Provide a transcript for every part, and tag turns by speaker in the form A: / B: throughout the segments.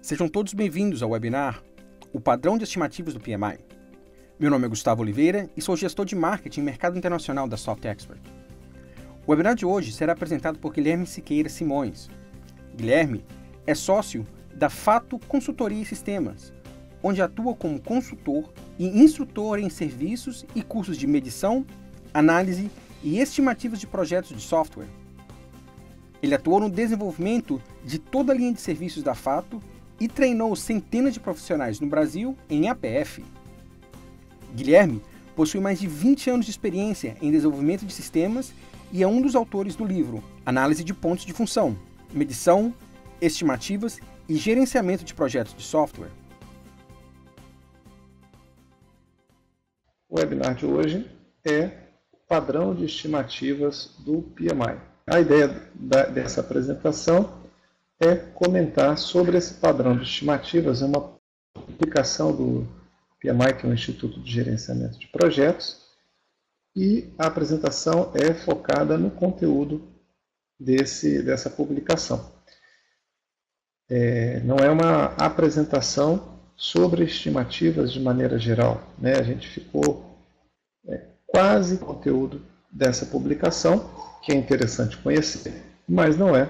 A: Sejam todos bem-vindos ao webinar O Padrão de Estimativas do PMI. Meu nome é Gustavo Oliveira e sou gestor de marketing e mercado internacional da Soft Expert. O webinar de hoje será apresentado por Guilherme Siqueira Simões. Guilherme é sócio da Fato Consultoria e Sistemas, onde atua como consultor e instrutor em serviços e cursos de medição, análise e estimativas de projetos de software. Ele atuou no desenvolvimento de toda a linha de serviços da Fato e treinou centenas de profissionais no Brasil em APF. Guilherme possui mais de 20 anos de experiência em desenvolvimento de sistemas e é um dos autores do livro Análise de Pontos de Função, Medição, Estimativas e Gerenciamento de Projetos de Software.
B: O webinar de hoje é o padrão de estimativas do PMI. A ideia dessa apresentação é comentar sobre esse padrão de estimativas, é uma publicação do PMI, que é o Instituto de Gerenciamento de Projetos, e a apresentação é focada no conteúdo dessa publicação. Não é uma apresentação sobre estimativas de maneira geral, né? A gente ficou quase no conteúdo dessa publicação, que é interessante conhecer, mas não é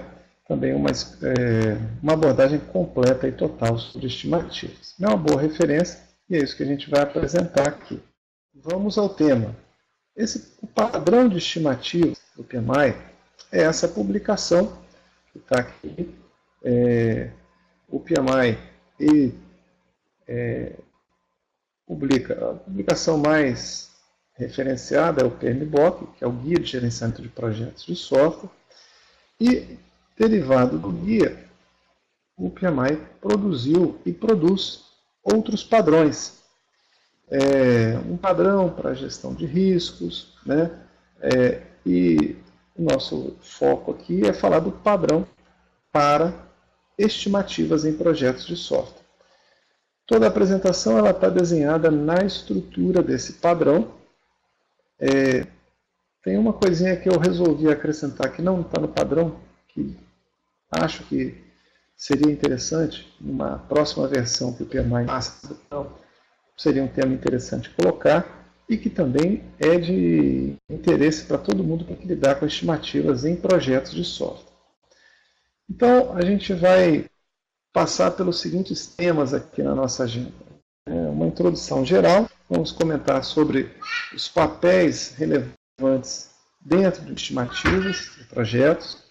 B: também uma abordagem completa e total sobre estimativas. É uma boa referência e é isso que a gente vai apresentar aqui. Vamos ao tema. O padrão de estimativas do PMI é essa publicação que está aqui. O PMI publica a publicação mais referenciada é o PMBOK, que é o Guia de Gerenciamento de Projetos de Software, e derivado do guia, o PMI produziu e produz outros padrões. Um padrão para a gestão de riscos, né? E o nosso foco aqui é falar do padrão para estimativas em projetos de software. Toda a apresentação está desenhada na estrutura desse padrão. Tem uma coisinha que eu resolvi acrescentar que não está no padrão, que acho que seria interessante, numa próxima versão que o PMI passa, seria um tema interessante colocar e que também é de interesse para todo mundo que lidar com estimativas em projetos de software. Então, a gente vai passar pelos seguintes temas aqui na nossa agenda. Uma introdução geral, vamos comentar sobre os papéis relevantes dentro de estimativas de projetos.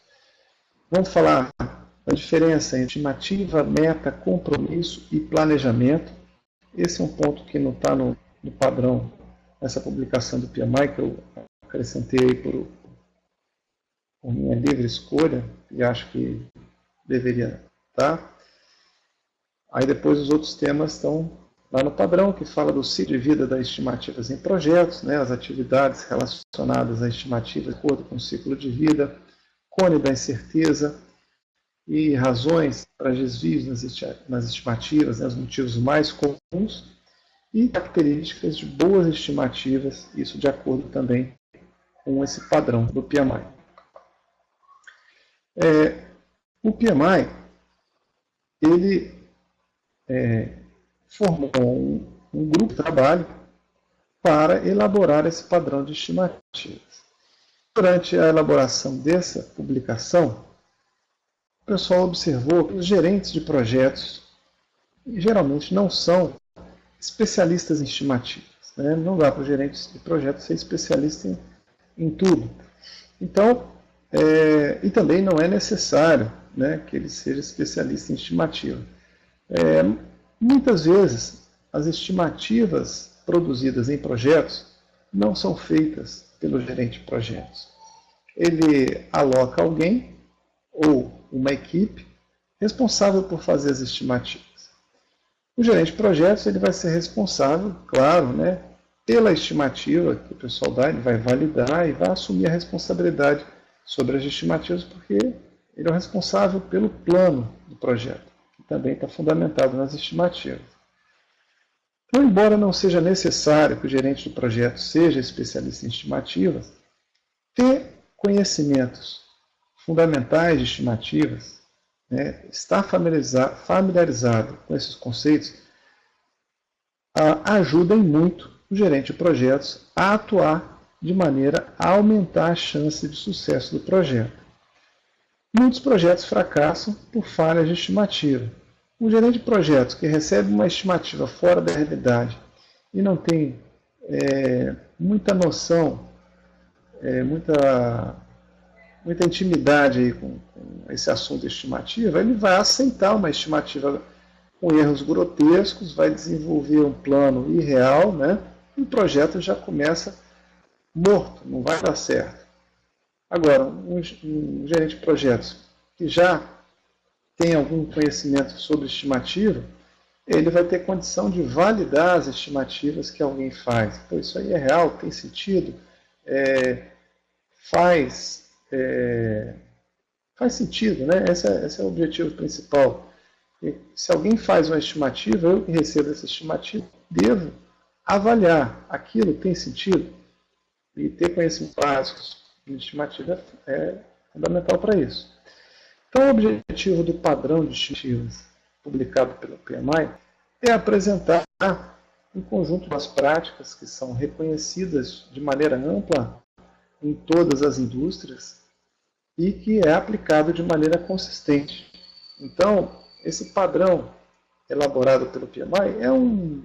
B: Vamos falar da diferença entre estimativa, meta, compromisso e planejamento. Esse é um ponto que não está no padrão nessa publicação do PMI, que eu acrescentei por minha livre escolha, e acho que deveria estar. Aí depois os outros temas estão lá no padrão, que fala do ciclo de vida das estimativas em projetos, né, as atividades relacionadas à estimativa de acordo com o ciclo de vida, cone da incerteza e razões para desvios nas estimativas, né, os motivos mais comuns e características de boas estimativas, isso de acordo também com esse padrão do PMI. O PMI, ele formou um grupo de trabalho para elaborar esse padrão de estimativas. Durante a elaboração dessa publicação, o pessoal observou que os gerentes de projetos geralmente não são especialistas em estimativas, né? Não dá para os gerentes de projetos ser especialista em tudo. Então, e também não é necessário, né, que ele seja especialista em estimativa. Muitas vezes, as estimativas produzidas em projetos não são feitas pelo gerente de projetos. Ele aloca alguém ou uma equipe responsável por fazer as estimativas. O gerente de projetos ele vai ser responsável, claro, né, pela estimativa que o pessoal dá, ele vai validar e vai assumir a responsabilidade sobre as estimativas, porque ele é o responsável pelo plano do projeto, que também está fundamentado nas estimativas. Então, embora não seja necessário que o gerente do projeto seja especialista em estimativas, ter conhecimentos fundamentais de estimativas né, estar familiarizado com esses conceitos ajuda muito o gerente de projetos a atuar de maneira a aumentar a chance de sucesso do projeto. Muitos projetos fracassam por falhas de estimativa. Um gerente de projetos que recebe uma estimativa fora da realidade e não tem muita noção, muita intimidade aí com esse assunto de estimativa, ele vai aceitar uma estimativa com erros grotescos, vai desenvolver um plano irreal, né? E o projeto já começa morto, não vai dar certo. Agora, um gerente de projetos que já tem algum conhecimento sobre estimativa, ele vai ter condição de validar as estimativas que alguém faz. Pô, isso aí é real, tem sentido, faz sentido, né? Esse é o objetivo principal. E se alguém faz uma estimativa, eu que recebo essa estimativa, devo avaliar aquilo tem sentido e ter conhecimentos básicos de estimativa é fundamental para isso. Então, o objetivo do padrão de estimativas publicado pelo PMI é apresentar um conjunto das práticas que são reconhecidas de maneira ampla em todas as indústrias e que é aplicado de maneira consistente. Então, esse padrão elaborado pelo PMI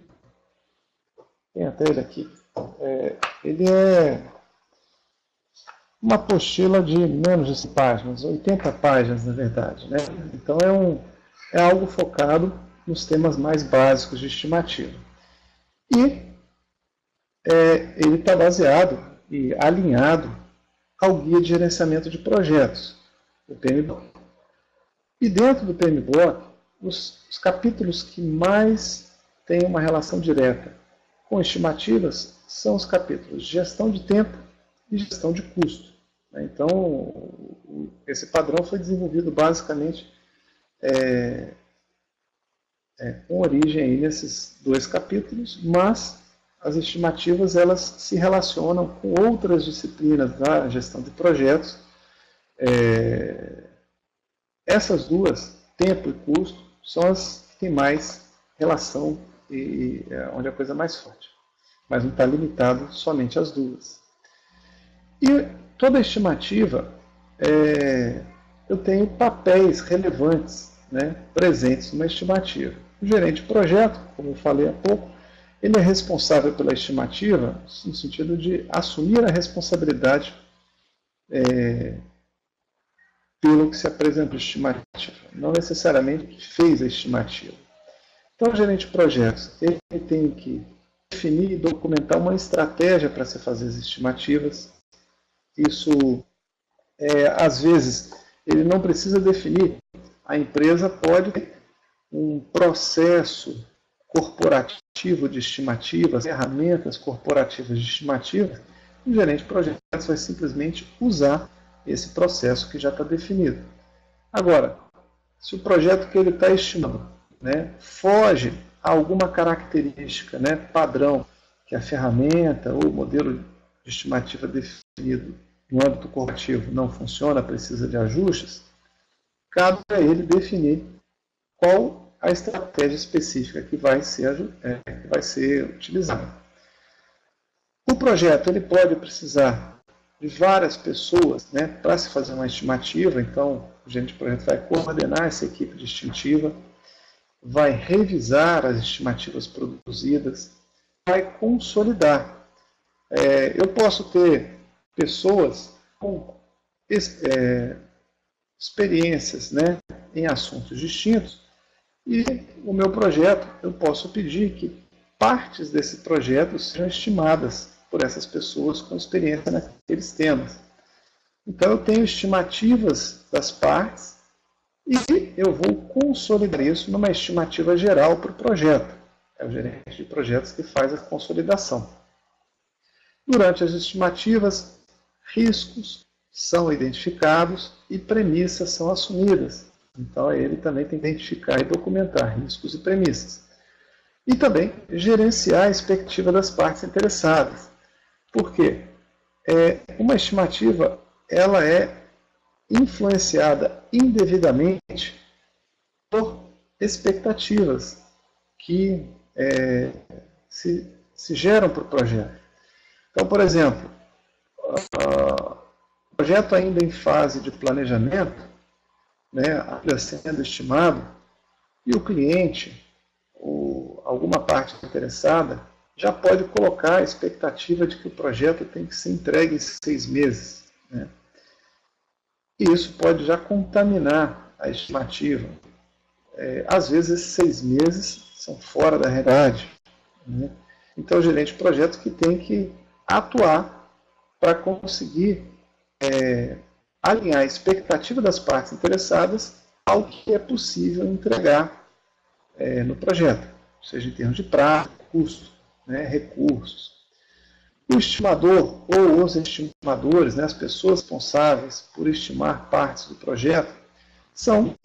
B: tem até ele aqui, ele é uma apostila de menos de 100 páginas, 80 páginas na verdade, né? Então é algo focado nos temas mais básicos de estimativa. E ele está baseado e alinhado ao Guia de Gerenciamento de Projetos, o PMBOK. E dentro do PMBOK, os capítulos que mais têm uma relação direta com estimativas são os capítulos de gestão de tempo e gestão de custo. Então, esse padrão foi desenvolvido basicamente com origem aí nesses dois capítulos, mas as estimativas elas se relacionam com outras disciplinas da gestão de projetos. Essas duas, tempo e custo, são as que têm mais relação e onde a coisa é mais forte. Mas não está limitado somente às duas. E toda estimativa, eu tenho papéis relevantes, né, presentes numa estimativa. O gerente de projeto, como eu falei há pouco, ele é responsável pela estimativa no sentido de assumir a responsabilidade pelo que se apresenta a estimativa, não necessariamente que fez a estimativa. Então, o gerente de projetos ele tem que definir e documentar uma estratégia para se fazer as estimativas. Isso, às vezes, ele não precisa definir. A empresa pode ter um processo corporativo de estimativas, ferramentas corporativas de estimativas. O gerente de projetos vai simplesmente usar esse processo que já está definido. Agora, se o projeto que ele está estimando, né, foge a alguma característica, né, padrão que a ferramenta ou o modelo de estimativa definido no âmbito corporativo não funciona, precisa de ajustes, cabe a ele definir qual a estratégia específica que vai ser utilizada. O projeto ele pode precisar de várias pessoas, né, para se fazer uma estimativa. Então, o gerente de projeto vai coordenar essa equipe de estimativa, vai revisar as estimativas produzidas, vai consolidar. Eu posso ter pessoas com experiências, né, em assuntos distintos, e o meu projeto, eu posso pedir que partes desse projeto sejam estimadas por essas pessoas com experiência naqueles temas. Então, eu tenho estimativas das partes e eu vou consolidar isso numa estimativa geral para o projeto. É o gerente de projetos que faz a consolidação. Durante as estimativas, riscos são identificados e premissas são assumidas. Então, ele também tem que identificar e documentar riscos e premissas. E também gerenciar a expectativa das partes interessadas. Por quê? Uma estimativa ela é influenciada indevidamente expectativas que se geram para o projeto. Então, por exemplo, o projeto ainda em fase de planejamento, né, ainda sendo estimado, e o cliente, ou alguma parte interessada, já pode colocar a expectativa de que o projeto tem que ser entregue em 6 meses. Né? E isso pode já contaminar a estimativa. Às vezes, esses 6 meses são fora da realidade. Né? Então, o gerente de projeto que tem que atuar para conseguir alinhar a expectativa das partes interessadas ao que é possível entregar no projeto, seja em termos de prazo, custo, né, recursos. O estimador ou os estimadores, né, as pessoas responsáveis por estimar partes do projeto, são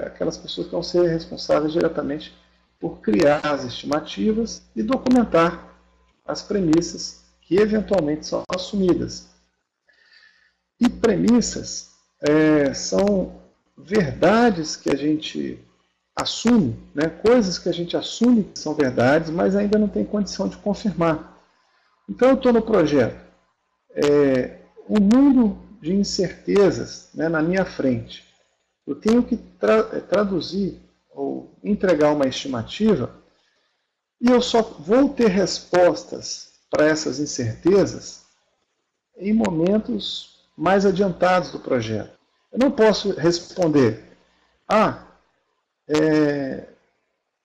B: aquelas pessoas que vão ser responsáveis diretamente por criar as estimativas e documentar as premissas que eventualmente são assumidas. E premissas são verdades que a gente assume, né, coisas que a gente assume que são verdades, mas ainda não tem condição de confirmar. Então eu estou no projeto, um mundo de incertezas, né, na minha frente. Eu tenho que traduzir ou entregar uma estimativa e eu só vou ter respostas para essas incertezas em momentos mais adiantados do projeto. Eu não posso responder,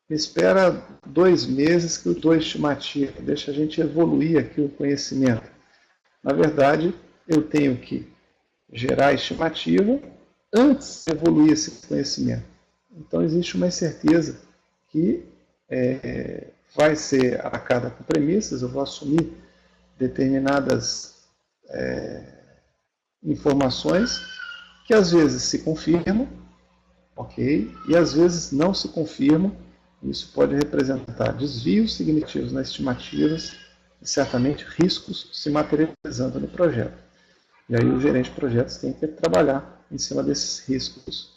B: me espera 2 meses que eu dou a estimativa, deixa a gente evoluir aqui o conhecimento. Na verdade, eu tenho que gerar a estimativa antes de evoluir esse conhecimento. Então, existe uma incerteza que vai ser arcada com premissas, eu vou assumir determinadas informações que às vezes se confirmam, ok? E às vezes não se confirmam. Isso pode representar desvios significativos nas estimativas e certamente riscos se materializando no projeto. E aí o gerente de projetos tem que trabalhar em cima desses riscos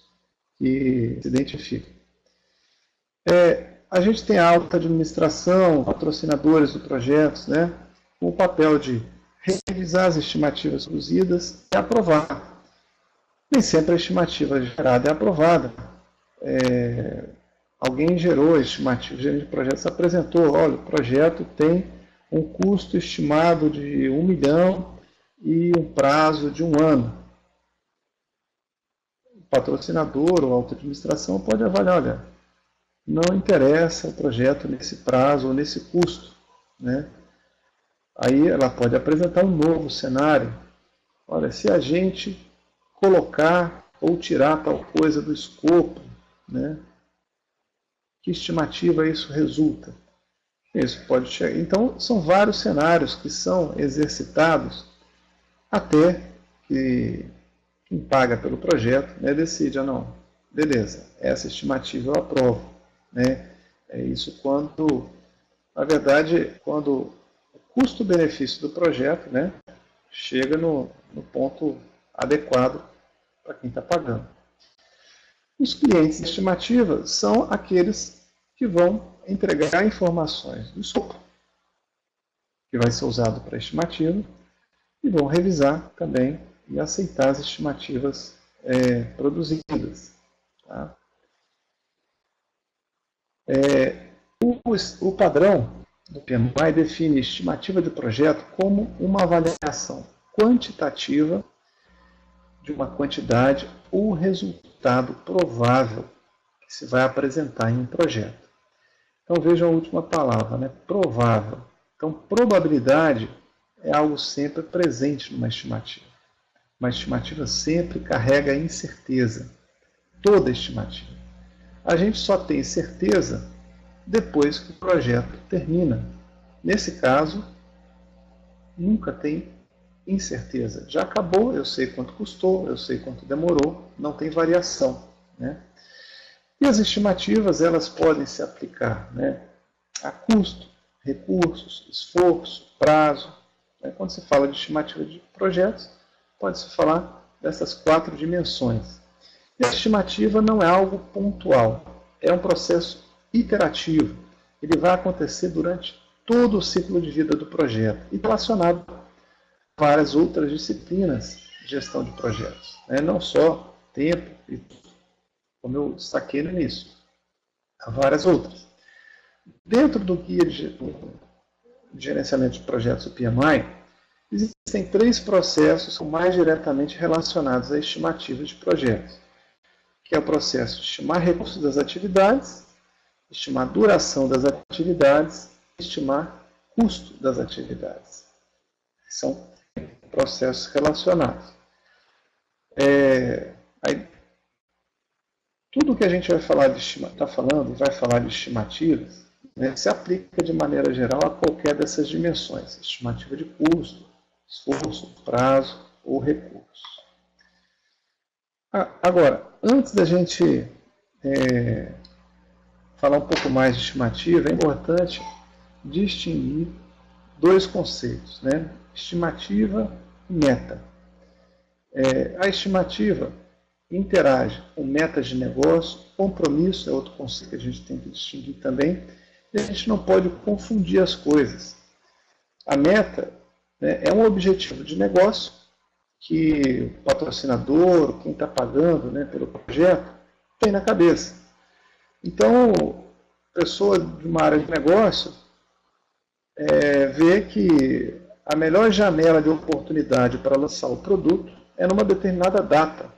B: que se identificam. A gente tem a alta administração, patrocinadores do projeto, né, com o papel de revisar as estimativas produzidas e aprovar. Nem sempre a estimativa gerada é aprovada. Alguém gerou a estimativa, o gerente de projetos apresentou, olha, o projeto tem um custo estimado de 1 milhão e um prazo de 1 ano. O patrocinador ou a auto-administração pode avaliar, olha, não interessa o projeto nesse prazo ou nesse custo. Né? Aí ela pode apresentar um novo cenário. Olha, se a gente colocar ou tirar tal coisa do escopo, né? Que estimativa isso resulta? Isso pode chegar. Então, são vários cenários que são exercitados até que quem paga pelo projeto, né, decide, não, beleza, essa estimativa eu aprovo. Né? É isso quando, na verdade, quando o custo-benefício do projeto, né, chega no ponto adequado para quem está pagando. Os clientes de estimativa são aqueles que vão entregar informações do escopo, que vai ser usado para a estimativa, e vão revisar também e aceitar as estimativas produzidas. Tá? O padrão do PMI define estimativa de projeto como uma avaliação quantitativa de uma quantidade ou resultado provável que se vai apresentar em um projeto. Então vejam a última palavra, né? Provável. Então probabilidade é algo sempre presente numa estimativa. Uma estimativa sempre carrega incerteza. Toda estimativa. A gente só tem certeza depois que o projeto termina. Nesse caso, nunca tem incerteza. Já acabou, eu sei quanto custou, eu sei quanto demorou, não tem variação. Né? E as estimativas, elas podem se aplicar, né, a custo, recursos, esforço, prazo. Né? Quando se fala de estimativa de projetos, pode-se falar dessas 4 dimensões. E a estimativa não é algo pontual, é um processo iterativo. Ele vai acontecer durante todo o ciclo de vida do projeto e relacionado a várias outras disciplinas de gestão de projetos, né? Não só tempo, como eu destaquei no início, há várias outras. Dentro do guia de gerenciamento de projetos, o PMI, existem 3 processos mais diretamente relacionados à estimativa de projetos, que é o processo de estimar recursos das atividades, estimar duração das atividades, estimar custo das atividades. São processos relacionados. Tudo que a gente vai falar está falando e vai falar de estimativas, né, se aplica de maneira geral a qualquer dessas dimensões: estimativa de custo, esforço, prazo ou recurso. Agora, antes da gente falar um pouco mais de estimativa, é importante distinguir 2 conceitos, né? Estimativa e meta. A estimativa interage com metas de negócio, compromisso é outro conceito que a gente tem que distinguir também, e a gente não pode confundir as coisas. A meta, né, é um objetivo de negócio que o patrocinador, quem está pagando, né, pelo projeto, tem na cabeça. Então, a pessoa de uma área de negócio vê que a melhor janela de oportunidade para lançar o produto é numa determinada data.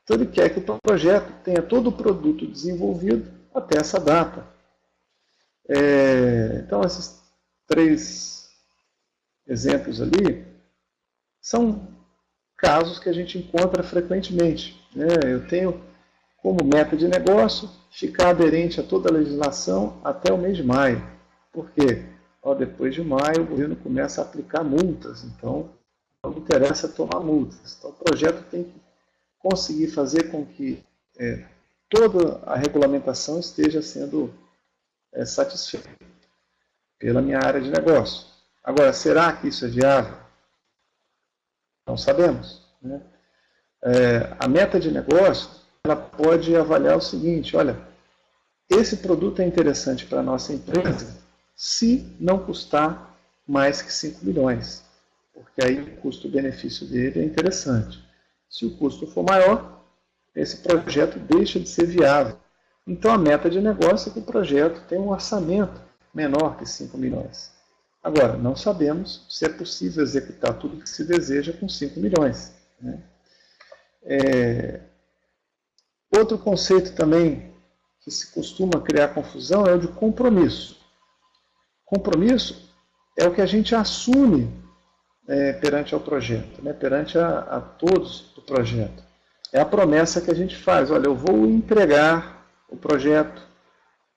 B: Então, ele quer que o projeto tenha todo o produto desenvolvido até essa data. Então, esses 3 exemplos ali são casos que a gente encontra frequentemente, né? Eu tenho como meta de negócio ficar aderente a toda a legislação até o mês de maio. Por quê? Depois de maio, o governo começa a aplicar multas, então não interessa tomar multas. Então, o projeto tem que conseguir fazer com que toda a regulamentação esteja sendo satisfeita pela minha área de negócio. Agora, será que isso é viável? Não sabemos, né? A meta de negócio, ela pode avaliar o seguinte: olha, esse produto é interessante para a nossa empresa se não custar mais que 5 milhões, porque aí o custo-benefício dele é interessante. Se o custo for maior, esse projeto deixa de ser viável. Então, a meta de negócio é que o projeto tenha um orçamento menor que 5 milhões. Agora, não sabemos se é possível executar tudo o que se deseja com 5 milhões. Né? Outro conceito também que se costuma criar confusão é o de compromisso. Compromisso é o que a gente assume perante ao projeto, né? Perante a todos do projeto. É a promessa que a gente faz: olha, eu vou entregar o projeto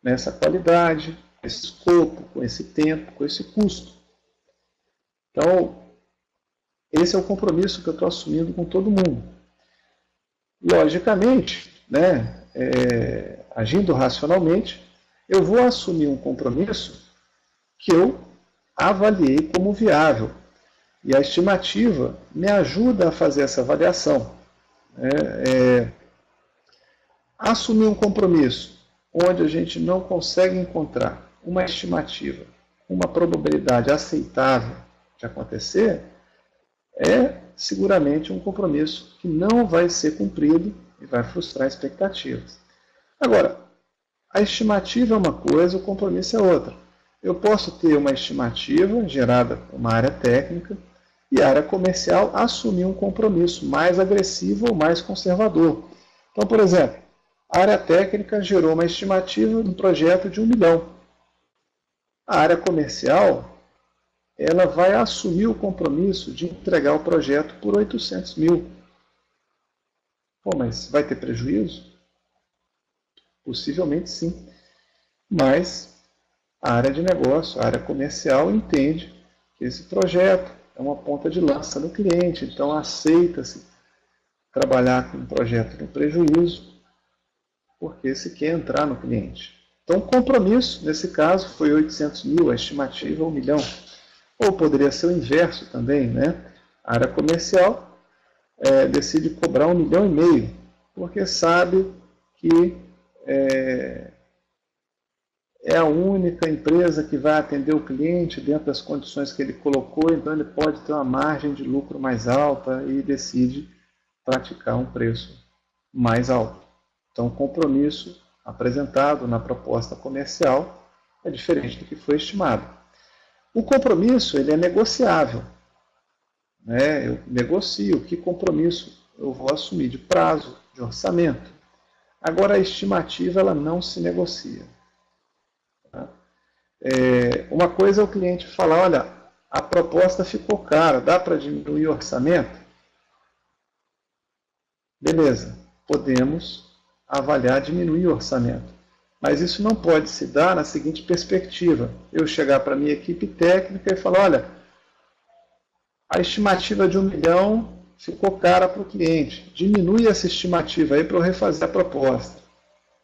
B: nessa qualidade, com esse escopo, com esse tempo, com esse custo. Então, esse é o compromisso que eu estou assumindo com todo mundo. Logicamente, né, agindo racionalmente, eu vou assumir um compromisso que eu avaliei como viável. E a estimativa me ajuda a fazer essa avaliação. Assumir um compromisso onde a gente não consegue encontrar uma estimativa, uma probabilidade aceitável de acontecer, é seguramente um compromisso que não vai ser cumprido e vai frustrar expectativas. Agora, a estimativa é uma coisa, o compromisso é outra. Eu posso ter uma estimativa gerada por uma área técnica e a área comercial assumir um compromisso mais agressivo ou mais conservador. Então, por exemplo, a área técnica gerou uma estimativa de um projeto de 1 milhão. A área comercial, ela vai assumir o compromisso de entregar o projeto por 800 mil. Pô, mas vai ter prejuízo? Possivelmente sim. Mas a área de negócio, a área comercial entende que esse projeto é uma ponta de lança no cliente, então aceita-se trabalhar com um projeto no prejuízo, porque se quer entrar no cliente. Então, o compromisso, nesse caso, foi 800 mil, a estimativa 1 milhão. Ou poderia ser o inverso também, né? A área comercial decide cobrar 1,5 milhão. porque sabe que é a única empresa que vai atender o cliente dentro das condições que ele colocou, então ele pode ter uma margem de lucro mais alta e decide praticar um preço mais alto. Então, o compromisso apresentado na proposta comercial é diferente do que foi estimado. O compromisso ele é negociável. Eu negocio que compromisso eu vou assumir de prazo, de orçamento. Agora, a estimativa ela não se negocia. Uma coisa é o cliente falar, olha, a proposta ficou cara, dá para diminuir o orçamento? Beleza, podemos avaliar diminuir o orçamento. Mas isso não pode se dar na seguinte perspectiva. Eu chegar para a minha equipe técnica e falar, olha, a estimativa de 1 milhão ficou cara para o cliente. Diminui essa estimativa aí para eu refazer a proposta.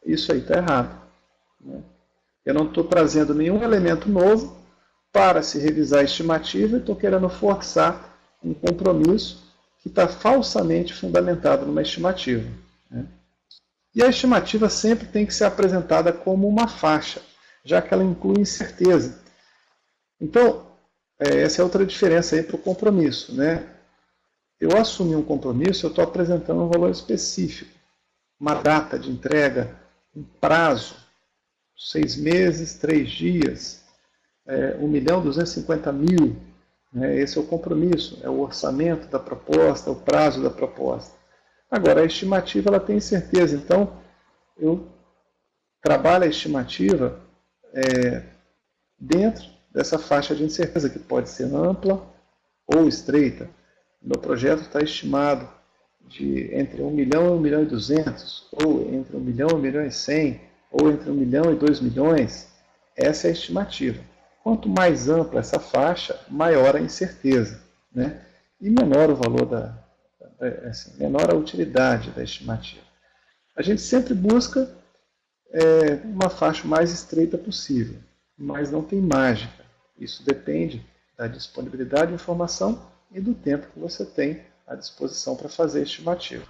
B: Isso aí está errado. Eu não estou trazendo nenhum elemento novo para se revisar a estimativa e estou querendo forçar um compromisso que está falsamente fundamentado numa estimativa. E a estimativa sempre tem que ser apresentada como uma faixa, já que ela inclui incerteza. Então, essa é outra diferença aí para o compromisso. Eu assumi um compromisso, eu estou apresentando um valor específico, uma data de entrega, um prazo, 6 meses, 3 dias, 1.250.000. Esse é o compromisso, é o orçamento da proposta, o prazo da proposta. Agora, a estimativa ela tem incerteza, então eu trabalho a estimativa dentro dessa faixa de incerteza, que pode ser ampla ou estreita. Meu projeto está estimado de entre 1 milhão e 1 milhão e 200, ou entre 1 milhão e 1 milhão e 100, ou entre 1 milhão e 2 milhões. Essa é a estimativa. Quanto mais ampla essa faixa, maior a incerteza, e menor o valor menor a utilidade da estimativa. A gente sempre busca uma faixa mais estreita possível, mas não tem mágica. Isso depende da disponibilidade de informação e do tempo que você tem à disposição para fazer a estimativa.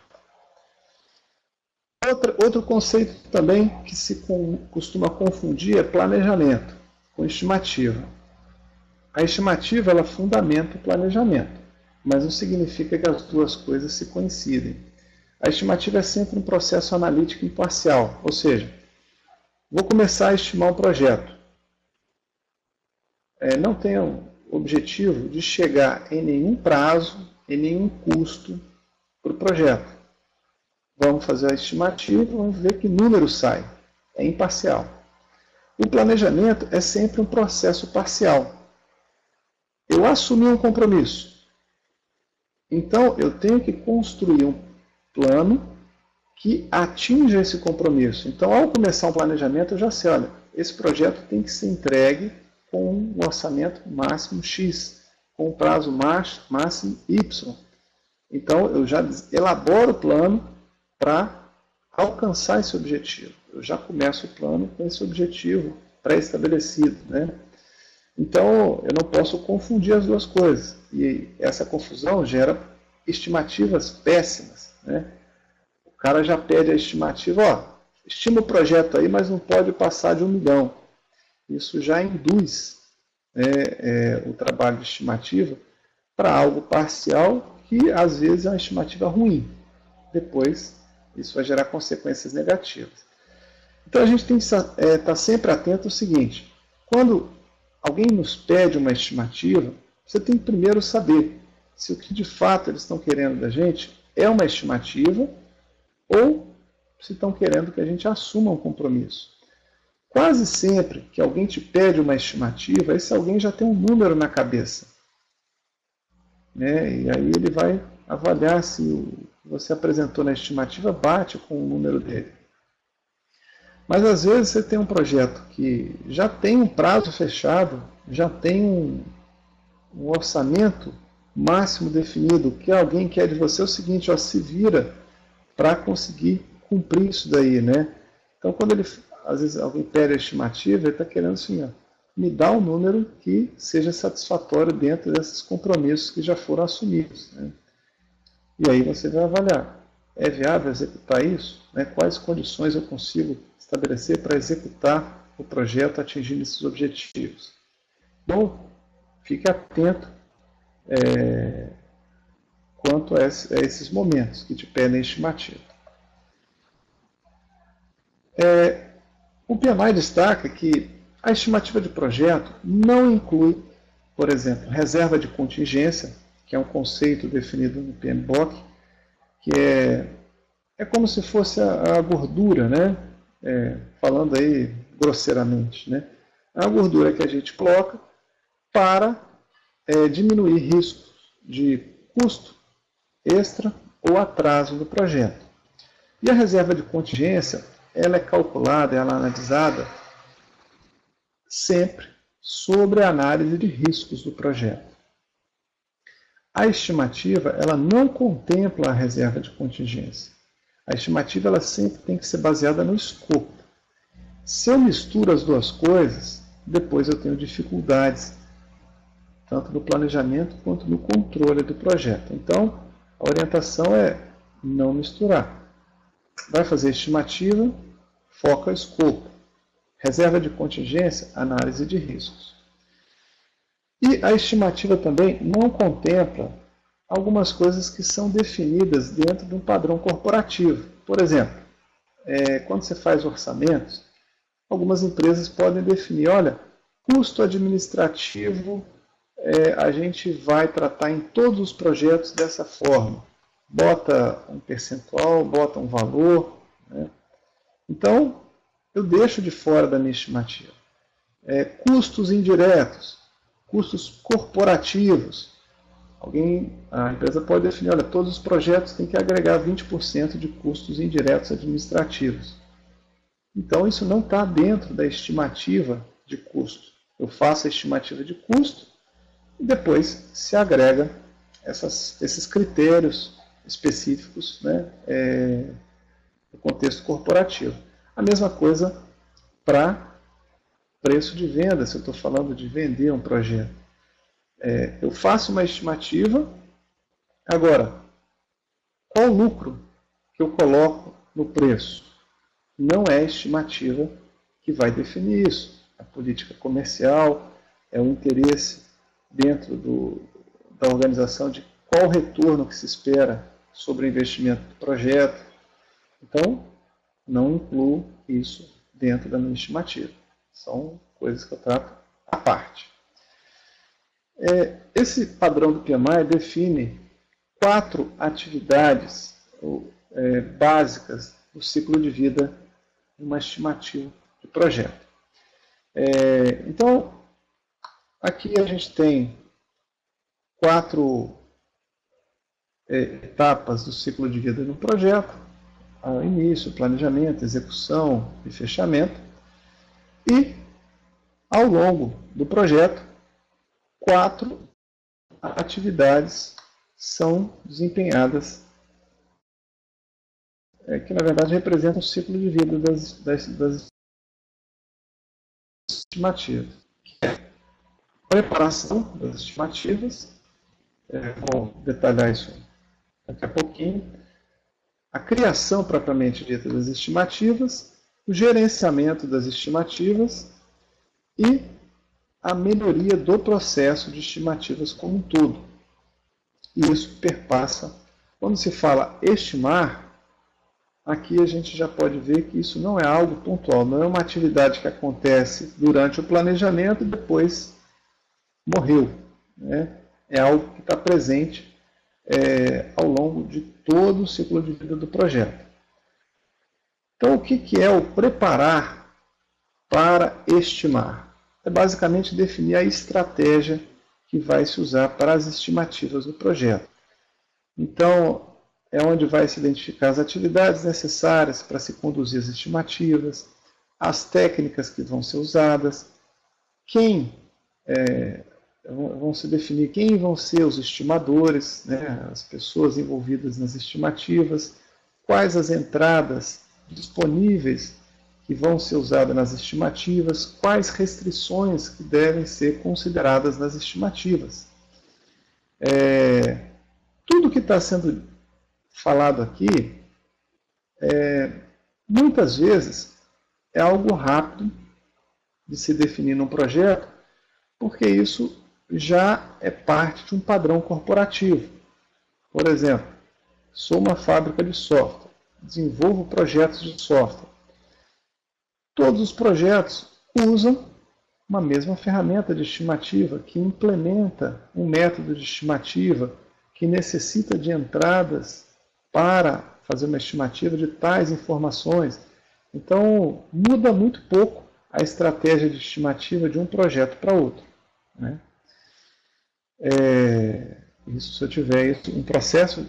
B: Outro conceito também que se costuma confundir é planejamento com estimativa. A estimativa ela fundamenta o planejamento, mas não significa que as duas coisas se coincidem. A estimativa é sempre um processo analítico imparcial, ou seja, vou começar a estimar um projeto. Não tenho objetivo de chegar em nenhum prazo, em nenhum custo para o projeto. Vamos fazer a estimativa, vamos ver que número sai. É imparcial. O planejamento é sempre um processo parcial. Eu assumi um compromisso. Então, eu tenho que construir um plano que atinja esse compromisso. Então, ao começar um planejamento, eu já sei, olha, esse projeto tem que ser entregue com um orçamento máximo X, com um prazo máximo Y. Então, eu já elaboro o plano para alcançar esse objetivo. Eu já começo o plano com esse objetivo pré-estabelecido. Então, eu não posso confundir as duas coisas. E essa confusão gera estimativas péssimas. O cara já pede a estimativa, estima o projeto aí, mas não pode passar de 1 milhão. Isso já induz o trabalho de estimativa para algo parcial que, às vezes, é uma estimativa ruim. Depois, isso vai gerar consequências negativas. Então, a gente tem que estar sempre atento ao seguinte: quando alguém nos pede uma estimativa, você tem que primeiro saber se o que de fato eles estão querendo da gente é uma estimativa ou se estão querendo que a gente assuma um compromisso. Quase sempre que alguém te pede uma estimativa, esse alguém já tem um número na cabeça. E aí ele vai avaliar se o que você apresentou na estimativa bate com o número dele. Mas às vezes você tem um projeto que já tem um prazo fechado, já tem um orçamento máximo definido, que alguém quer de você o seguinte, se vira para conseguir cumprir isso daí. Então, quando às vezes alguém pede a estimativa, ele está querendo assim, me dá um número que seja satisfatório dentro desses compromissos que já foram assumidos. E aí você vai avaliar. é viável executar isso? Né? Quais condições eu consigo estabelecer para executar o projeto atingindo esses objetivos? Então, fique atento quanto a esses momentos que te pedem estimativa. O PMI destaca que a estimativa de projeto não inclui, por exemplo, reserva de contingência, que é um conceito definido no PMBOK, que é como se fosse a gordura, né? Falando aí grosseiramente, né? A gordura que a gente coloca para diminuir riscos de custo extra ou atraso do projeto. E a reserva de contingência, ela é calculada, ela é analisada sempre sobre a análise de riscos do projeto. A estimativa, ela não contempla a reserva de contingência. A estimativa, ela sempre tem que ser baseada no escopo. Se eu misturo as duas coisas, depois eu tenho dificuldades, tanto no planejamento quanto no controle do projeto. Então, a orientação é não misturar. Vai fazer estimativa, foca o escopo. Reserva de contingência, análise de riscos. E a estimativa também não contempla algumas coisas que são definidas dentro de um padrão corporativo. Por exemplo, quando você faz orçamentos, algumas empresas podem definir, olha, custo administrativo a gente vai tratar em todos os projetos dessa forma. Bota um percentual, bota um valor. Né? Então, eu deixo de fora da minha estimativa. Custos indiretos, custos corporativos. A empresa pode definir, olha, todos os projetos têm que agregar 20% de custos indiretos administrativos. Então, isso não está dentro da estimativa de custo. Eu faço a estimativa de custo e depois se agrega esses critérios específicos, né, no contexto corporativo. A mesma coisa para preço de venda, se eu estou falando de vender um projeto. Eu faço uma estimativa, agora, qual o lucro que eu coloco no preço? Não é a estimativa que vai definir isso. A política comercial é o interesse dentro da organização de qual retorno que se espera sobre o investimento do projeto. Então, não incluo isso dentro da minha estimativa. São coisas que eu trato à parte. Esse padrão do PMI define 4 atividades básicas do ciclo de vida de uma estimativa de projeto. Então, aqui a gente tem 4 etapas do ciclo de vida de um projeto: ao início, planejamento, execução e fechamento. E, ao longo do projeto, 4 atividades são desempenhadas, que na verdade representam o ciclo de vida das estimativas. Que é a preparação das estimativas, vou detalhar isso daqui a pouquinho, a criação propriamente dita das estimativas, o gerenciamento das estimativas e a melhoria do processo de estimativas como um todo. E isso perpassa. Quando se fala estimar, aqui a gente já pode ver que isso não é algo pontual, não é uma atividade que acontece durante o planejamento e depois morreu. Né? É algo que está presente ao longo de todo o ciclo de vida do projeto. Então, o que é o preparar para estimar? É basicamente definir a estratégia que vai se usar para as estimativas do projeto. Então, é onde vai se identificar as atividades necessárias para se conduzir as estimativas, as técnicas que vão ser usadas, vão se definir quem vão ser os estimadores, né, as pessoas envolvidas nas estimativas, quais as entradas disponíveis que vão ser usadas nas estimativas, quais restrições que devem ser consideradas nas estimativas. Tudo que está sendo falado aqui Muitas vezes é algo rápido de se definir num projeto, porque isso já é parte de um padrão corporativo. Por exemplo, sou uma fábrica de software, desenvolvo projetos de software. Todos os projetos usam uma mesma ferramenta de estimativa que implementa um método de estimativa que necessita de entradas para fazer uma estimativa de tais informações. Então, muda muito pouco a estratégia de estimativa de um projeto para outro, né? Isso se eu tiver um processo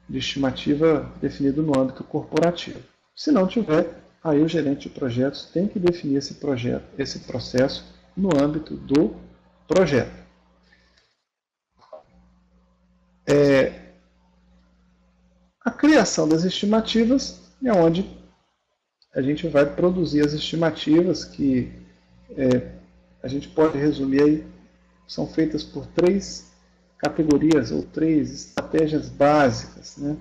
B: de estimativa definido no âmbito corporativo. Se não tiver, aí o gerente de projetos tem que definir esse processo no âmbito do projeto. A criação das estimativas é onde a gente vai produzir as estimativas que a gente pode resumir aí, são feitas por 3 categorias ou 3 estratégias básicas, né?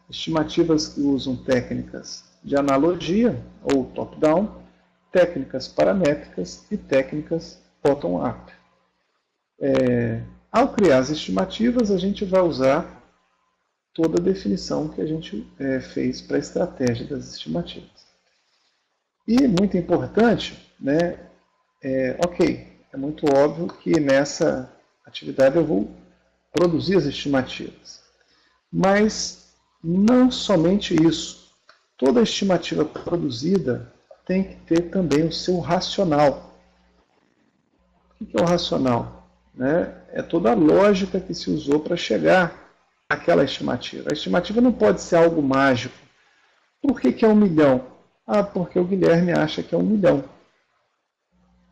B: Estimativas que usam técnicas de analogia ou top-down, técnicas paramétricas e técnicas bottom-up. Ao criar as estimativas, a gente vai usar toda a definição que a gente fez para a estratégia das estimativas. E muito importante, né, é muito óbvio que nessa atividade eu vou produzir as estimativas. Mas não somente isso. Toda estimativa produzida tem que ter também o seu racional. O que é o racional? É toda a lógica que se usou para chegar àquela estimativa. A estimativa não pode ser algo mágico. Por que é 1 milhão? Ah, porque o Guilherme acha que é 1 milhão.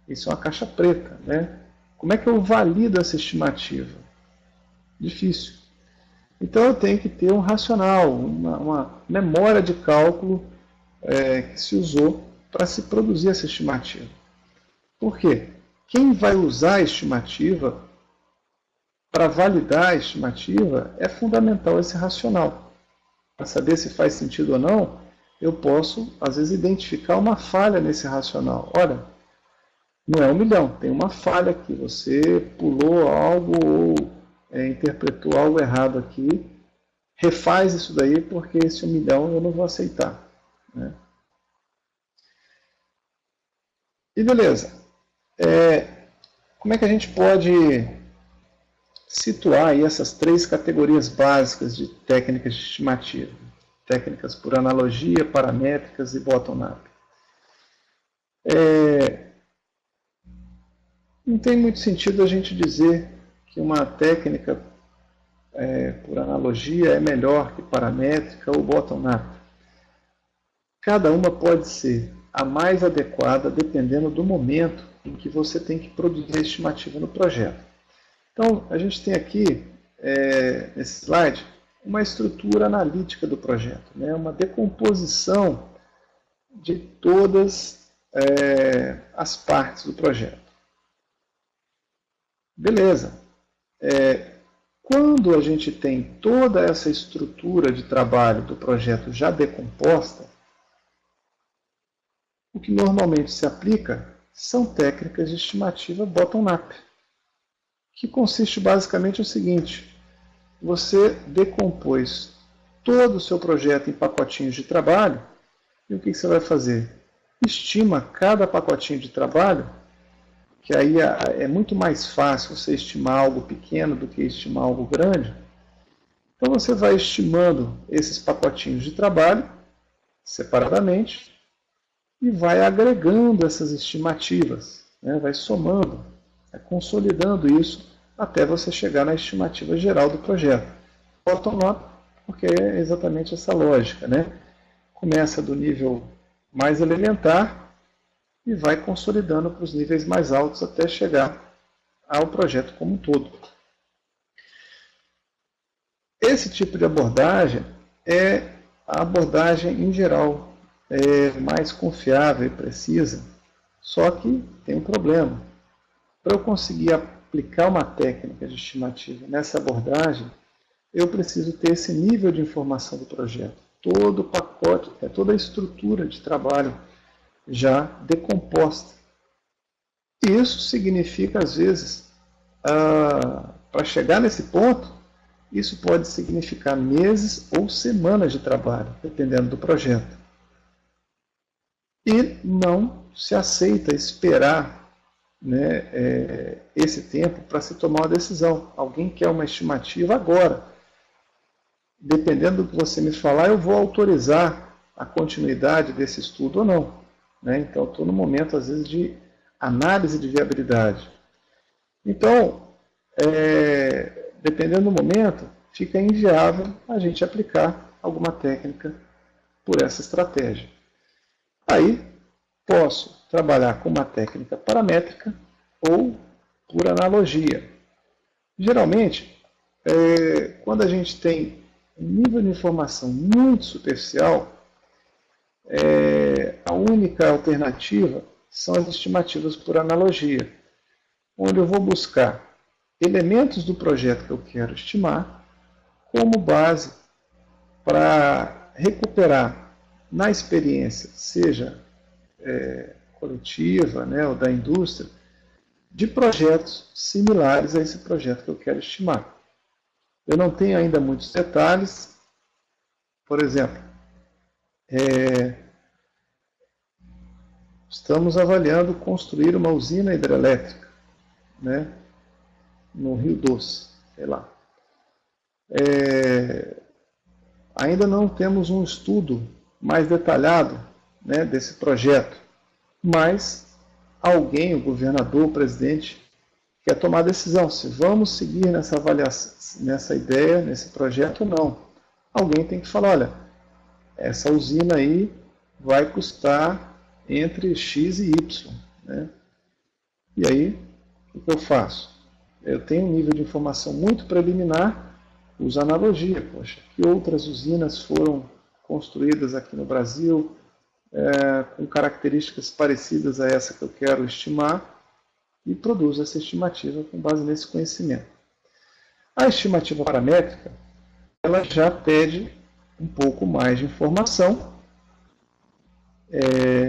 B: Isso é uma caixa preta, né? Como é que eu valido essa estimativa? Difícil. Então eu tenho que ter um racional, uma memória de cálculo que se usou para se produzir essa estimativa. Por quê? Quem vai usar a estimativa, para validar a estimativa, é fundamental esse racional. Para saber se faz sentido ou não, eu posso, às vezes, identificar uma falha nesse racional. Olha, não é 1 milhão, tem uma falha aqui. Você pulou algo ou interpretou algo errado aqui. Refaz isso daí, porque esse 1 milhão eu não vou aceitar, né? E beleza. Como é que a gente pode situar aí essas 3 categorias básicas de técnicas de estimativa? Técnicas por analogia, paramétricas e bottom-up. Não tem muito sentido a gente dizer que uma técnica por analogia é melhor que paramétrica ou bottom-up. Cada uma pode ser a mais adequada dependendo do momento em que você tem que produzir a estimativa no projeto. Então, a gente tem aqui, nesse slide, uma estrutura analítica do projeto, né? Uma decomposição de todas as partes do projeto. Beleza. Quando a gente tem toda essa estrutura de trabalho do projeto já decomposta, o que normalmente se aplica são técnicas de estimativa bottom-up, que consiste basicamente no seguinte: você decompôs todo o seu projeto em pacotinhos de trabalho, e o que você vai fazer? Estima cada pacotinho de trabalho, que aí é muito mais fácil você estimar algo pequeno do que estimar algo grande. Então você vai estimando esses pacotinhos de trabalho separadamente e vai agregando essas estimativas, né? Vai somando, vai consolidando isso até você chegar na estimativa geral do projeto. Bottom-up, porque é exatamente essa lógica, né? Começa do nível mais elementar e vai consolidando para os níveis mais altos até chegar ao projeto como um todo. Esse tipo de abordagem é a abordagem em geral mais confiável e precisa, só que tem um problema. Para eu conseguir aplicar uma técnica de estimativa nessa abordagem, eu preciso ter esse nível de informação do projeto. todo o pacote, toda a estrutura de trabalho já decomposta. Isso significa, às vezes, para chegar nesse ponto, isso pode significar meses ou semanas de trabalho, dependendo do projeto. E não se aceita esperar, né, esse tempo para se tomar uma decisão. Alguém quer uma estimativa agora. Dependendo do que você me falar, eu vou autorizar a continuidade desse estudo ou não. Né? Então, estou no momento, às vezes, de análise de viabilidade. Então, dependendo do momento, fica inviável a gente aplicar alguma técnica por essa estratégia. Aí, posso trabalhar com uma técnica paramétrica ou por analogia. Geralmente, quando a gente tem um nível de informação muito superficial, a única alternativa são as estimativas por analogia, onde eu vou buscar elementos do projeto que eu quero estimar como base para recuperar na experiência, seja coletiva, né, ou da indústria, de projetos similares a esse projeto que eu quero estimar. Eu não tenho ainda muitos detalhes. Por exemplo, estamos avaliando construir uma usina hidrelétrica, né, no Rio Doce, sei lá. Ainda não temos um estudo mais detalhado, né, desse projeto, mas alguém, o governador, o presidente, quer tomar a decisão se vamos seguir nessa avaliação, nessa ideia, nesse projeto ou não. Alguém tem que falar, olha, essa usina aí vai custar entre X e Y. Né? E aí, o que eu faço? Eu tenho um nível de informação muito preliminar, uso analogia. Poxa, que outras usinas foram construídas aqui no Brasil com características parecidas a essa que eu quero estimar, e produzo essa estimativa com base nesse conhecimento. A estimativa paramétrica, ela já pede um pouco mais de informação.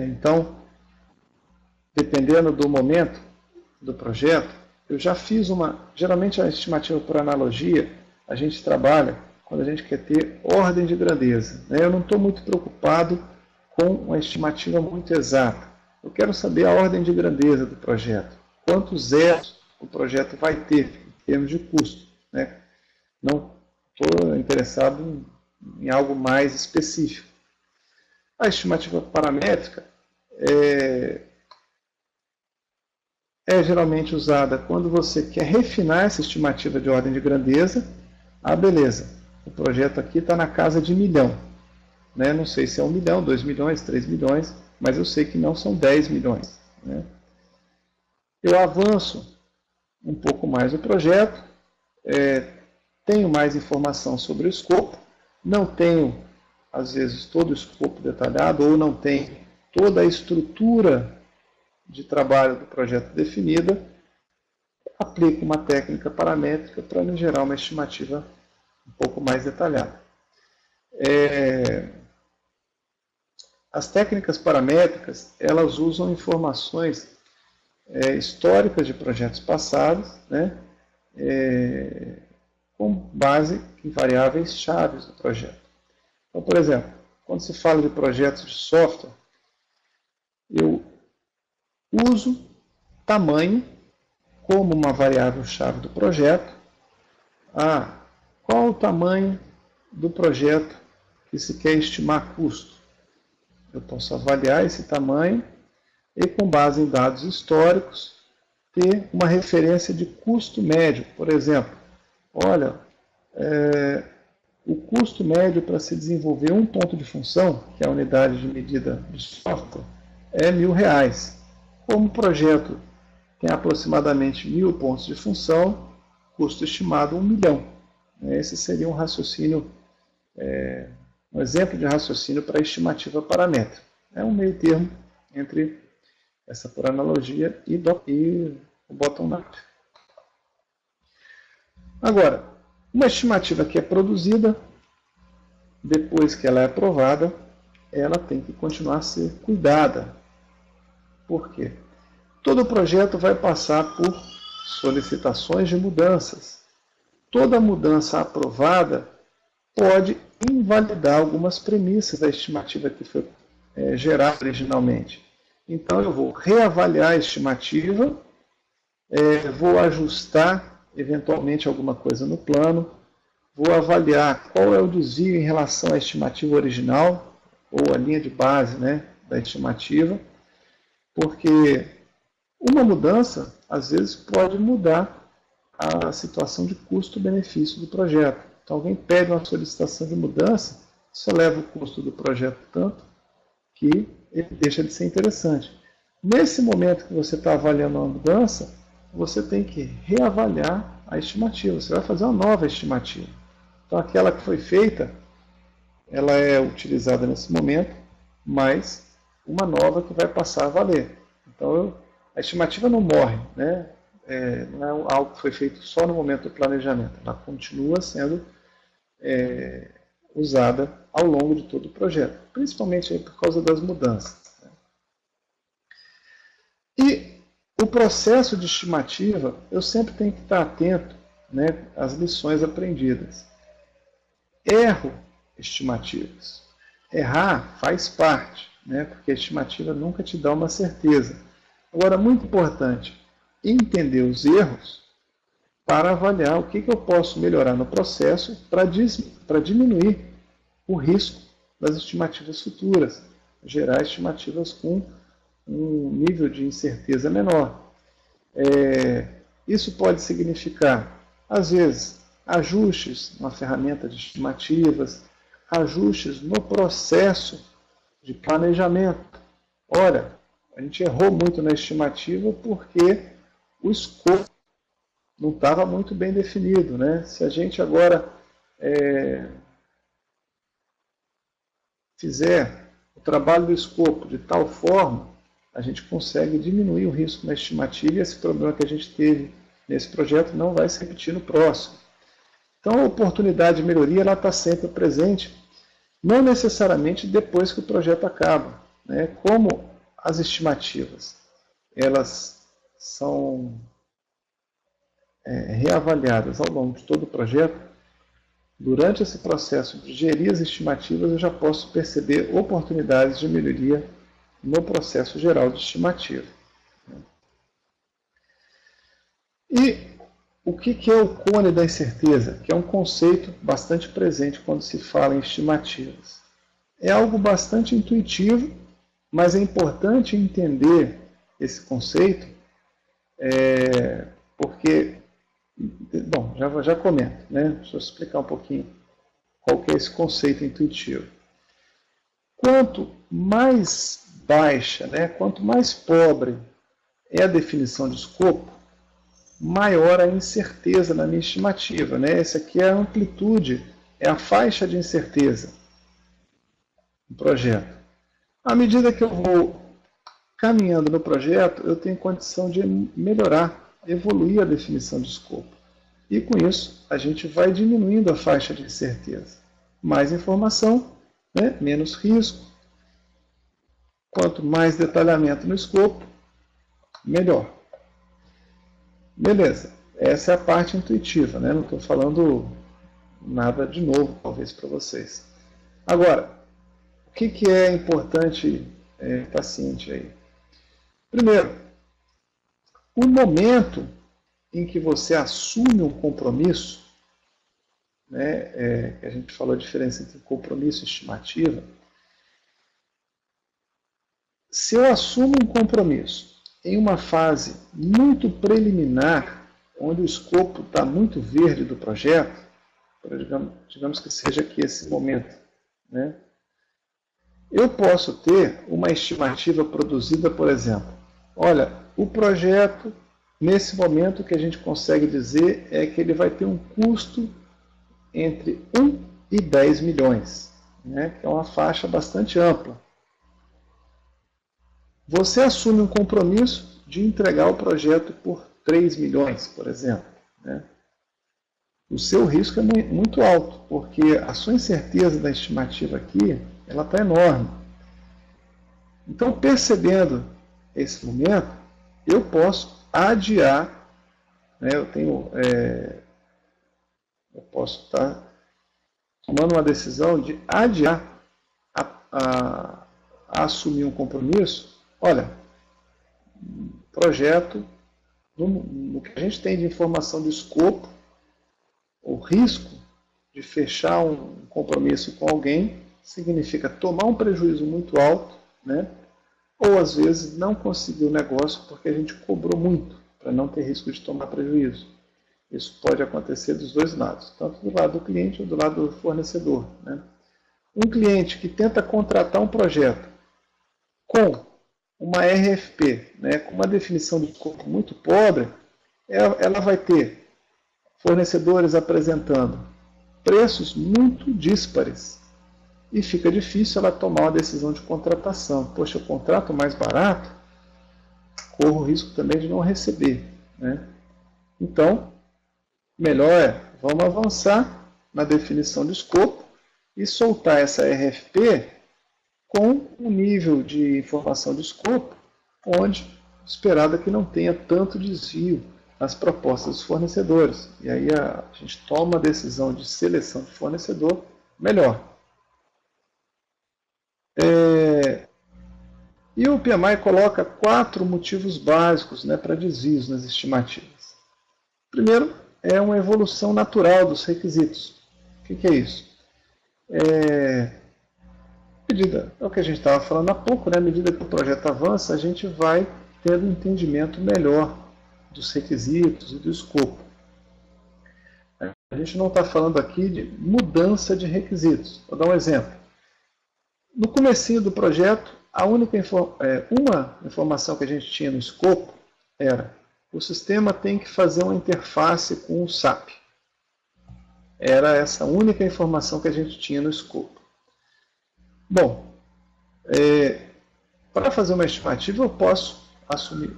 B: Então, dependendo do momento do projeto, eu já fiz geralmente a estimativa por analogia, a gente trabalha quando a gente quer ter ordem de grandeza. Né? Eu não estou muito preocupado com uma estimativa muito exata. Eu quero saber a ordem de grandeza do projeto. Quantos zeros o projeto vai ter em termos de custo. Né? Não estou interessado em algo mais específico. A estimativa paramétrica é geralmente usada quando você quer refinar essa estimativa de ordem de grandeza. Beleza, o projeto aqui está na casa de 1 milhão. Né? Não sei se é 1 milhão, 2 milhões, 3 milhões, mas eu sei que não são 10 milhões. Né? Eu avanço um pouco mais o projeto, tenho mais informação sobre o escopo, não tenho, às vezes, todo o escopo detalhado, ou não tenho toda a estrutura de trabalho do projeto definida, aplico uma técnica paramétrica para me gerar uma estimativa um pouco mais detalhada. As técnicas paramétricas, elas usam informações históricas de projetos passados, né, com base em variáveis chaves do projeto. Então, por exemplo, quando se fala de projetos de software, eu uso tamanho como uma variável chave do projeto. Qual o tamanho do projeto que se quer estimar custo? Eu posso avaliar esse tamanho e, com base em dados históricos, ter uma referência de custo médio. Por exemplo, olha, o custo médio para se desenvolver um ponto de função, que é a unidade de medida de software, é R$1.000. Como o projeto tem aproximadamente 1.000 pontos de função, custo estimado 1 milhão. Esse seria um raciocínio, um exemplo de raciocínio para a estimativa paramétrica. É um meio termo entre essa por analogia e o bottom-up. Agora, uma estimativa que é produzida depois que ela é aprovada, ela tem que continuar a ser cuidada. Por quê? Todo projeto vai passar por solicitações de mudanças. Toda mudança aprovada pode invalidar algumas premissas da estimativa que foi gerada originalmente. Então, eu vou reavaliar a estimativa, vou ajustar eventualmente alguma coisa no plano, vou avaliar qual é o desvio em relação à estimativa original, ou a linha de base, né, da estimativa, porque uma mudança, às vezes, pode mudar a situação de custo-benefício do projeto. Então, alguém pede uma solicitação de mudança, isso eleva o custo do projeto tanto que ele deixa de ser interessante. Nesse momento que você está avaliando uma mudança, você tem que reavaliar a estimativa. Você vai fazer uma nova estimativa. Então, aquela que foi feita, ela é utilizada nesse momento, mas uma nova que vai passar a valer. Então, a estimativa não morre, né? Não é algo que foi feito só no momento do planejamento. Ela continua sendo usada ao longo de todo o projeto, principalmente aí por causa das mudanças. E o processo de estimativa, eu sempre tenho que estar atento, né, às lições aprendidas. Erro estimativas. Errar faz parte, né, porque a estimativa nunca te dá uma certeza. Agora, muito importante, entender os erros para avaliar o que eu posso melhorar no processo para diminuir o risco das estimativas futuras, gerar estimativas com um nível de incerteza menor. Isso pode significar, às vezes, ajustes na ferramenta de estimativas, ajustes no processo de planejamento. Olha, a gente errou muito na estimativa porque o escopo não estava muito bem definido, né? Se a gente agora fizer o trabalho do escopo de tal forma, a gente consegue diminuir o risco na estimativa e esse problema que a gente teve nesse projeto não vai se repetir no próximo. Então, a oportunidade de melhoria está sempre presente, não necessariamente depois que o projeto acaba, né? Como as estimativas, elas são reavaliadas ao longo de todo o projeto, durante esse processo de gerir as estimativas, eu já posso perceber oportunidades de melhoria no processo geral de estimativa. E o que é o cone da incerteza? Que é um conceito bastante presente quando se fala em estimativas. É algo bastante intuitivo, mas é importante entender esse conceito, porque, bom, já comento, né? Deixa eu explicar um pouquinho qual que é esse conceito intuitivo. Quanto mais baixa, né, quanto mais pobre é a definição de escopo, maior a incerteza na minha estimativa, né? Essa aqui é a amplitude, é a faixa de incerteza do projeto. À medida que eu vou caminhando no projeto, eu tenho condição de melhorar, evoluir a definição de escopo. E com isso, a gente vai diminuindo a faixa de incerteza. Mais informação, né? Menos risco. Quanto mais detalhamento no escopo, melhor. Beleza, essa é a parte intuitiva, né? Não estou falando nada de novo, talvez, para vocês. Agora, o que é importante estar ciente aí? Primeiro, o momento em que você assume um compromisso, né, que a gente falou a diferença entre compromisso e estimativa. Se eu assumo um compromisso em uma fase muito preliminar, onde o escopo está muito verde do projeto, digamos que seja aqui esse momento, né, eu posso ter uma estimativa produzida, por exemplo, olha, o projeto, nesse momento, o que a gente consegue dizer é que ele vai ter um custo entre 1 e 10 milhões, né, que é uma faixa bastante ampla. Você assume um compromisso de entregar o projeto por 3 milhões, por exemplo, né? o seu risco é muito alto, porque a sua incerteza da estimativa aqui, ela está enorme. Então, percebendo esse momento, eu posso adiar, né, eu posso estar tomando uma decisão de adiar a assumir um compromisso. Olha, projeto, no que a gente tem de informação de escopo, o risco de fechar um compromisso com alguém significa tomar um prejuízo muito alto, né? Ou às vezes não conseguir o negócio porque a gente cobrou muito para não ter risco de tomar prejuízo. Isso pode acontecer dos dois lados, tanto do lado do cliente ou do lado do fornecedor, né? Um cliente que tenta contratar um projeto com uma RFP, né, com uma definição de escopo muito pobre, ela vai ter fornecedores apresentando preços muito díspares e fica difícil ela tomar uma decisão de contratação. Poxa, eu contrato mais barato, corro o risco também de não receber, né? Então, melhor vamos avançar na definição de escopo e soltar essa RFP com um nível de informação de escopo onde esperado que não tenha tanto desvio nas propostas dos fornecedores. E aí a gente toma a decisão de seleção de fornecedor melhor. E o PMI coloca 4 motivos básicos, né, para desvios nas estimativas. Primeiro, é uma evolução natural dos requisitos. O que é isso? É o que a gente estava falando há pouco, né? À medida que o projeto avança, a gente vai tendo um entendimento melhor dos requisitos e do escopo. A gente não está falando aqui de mudança de requisitos. Vou dar um exemplo. No comecinho do projeto, uma informação que a gente tinha no escopo era: o sistema tem que fazer uma interface com o SAP. Era essa única informação que a gente tinha no escopo. Bom, para fazer uma estimativa eu posso assumir,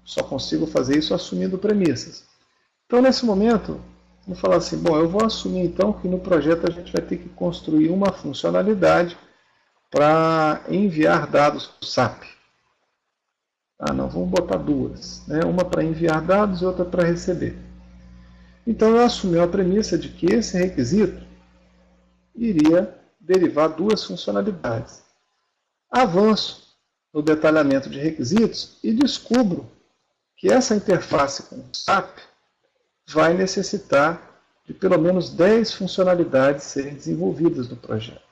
B: só consigo fazer isso assumindo premissas. Então, nesse momento, vou falar assim: bom, eu vou assumir então que no projeto a gente vai ter que construir uma funcionalidade para enviar dados para o SAP. Não, vamos botar duas, né? Uma para enviar dados e outra para receber. Então eu assumi a premissa de que esse requisito iria derivar duas funcionalidades. Avanço no detalhamento de requisitos e descubro que essa interface com o SAP vai necessitar de pelo menos 10 funcionalidades serem desenvolvidas no projeto.